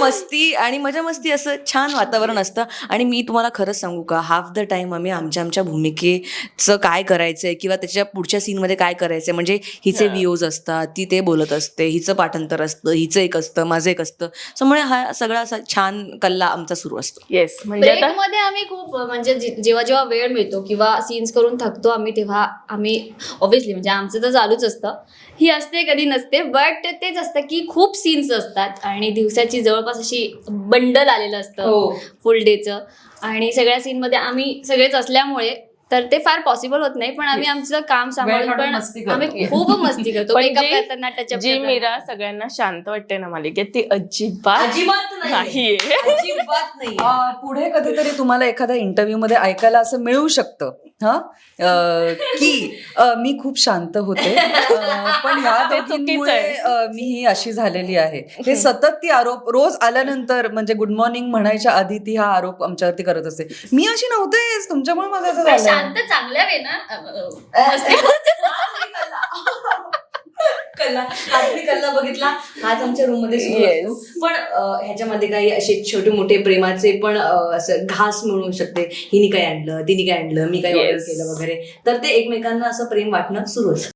मस्ती आणि मजा मस्ती असं छान वातावरण असतं. आणि मी तुम्हाला खरंच सांगू का, हाफ द टाइम आम्ही आमच्या भूमिकेचं काय करायचंय किंवा त्याच्या पुढच्या सीनमध्ये काय करायचंय, म्हणजे हिचे व्हिओज असतात, ती ते बोलत असते, हिचं पाठांतर असतं, हिचं एक असतं, माझं एक असतं. त्यामुळे हा सगळा असा छान कल्ला आमचा सुरू असतो. येस, म्हणजे आता ब्रेकमध्ये आम्ही खूप म्हणजे जेव्हा जेव्हा वेळ मिळतो किंवा सीन्स करून थकतो आम्ही, तेव्हा आम्ही ऑब्व्हियसली म्हणजे आमचं तर चालूच असतं, ही असते कधी नसते, बट तेच असतं की खूप सीन्स असतात आणि दिवसाची जवळपास अशी बंडल आलेलं असतं फुल डेचं. आणि सगळ्या सीनमध्ये आम्ही सगळेच असल्यामुळे तर ते फार पॉसिबल होत नाही, पण आम्ही आमचं काम सांभाळून काढून पण मस्ती करतो. आम्ही खूप मस्ती करतो. पण मेकअप जी- करताना टचअप जी मीरा सगळ्यांना शांत वाटते ना मालिकेत, ती अजिबात नाहीये. अजिबात नाही. पुढे कधीतरी तुम्हाला एखाद्या इंटरव्ह्यू मध्ये ऐकायला असं मिळू शकतं की मी खूप शांत होते, पण ह्या ते दोघींमुळे चुकीचं मी ही अशी झालेली आहे. हे सतत ती आरोप रोज आल्यानंतर, म्हणजे गुड मॉर्निंग म्हणायच्या आधी ती हा आरोप आमच्यावरती करत असते. मी अशी नव्हतेच, तुमच्यामुळे माझं असं झालं. शांत चांगल्या वे ना कल्ला बघितला आज आमच्या रूम मध्ये सुरू Yes. असतो. पण ह्याच्यामध्ये काही असे छोटे मोठे प्रेमाचे पण असं घास मिळू शकते. हिने काय आणलं, तिने काय आणलं, मी काय ऑर्डर Yes. केलं वगैरे, तर ते एकमेकांना असं प्रेम वाटणं सुरू असतं.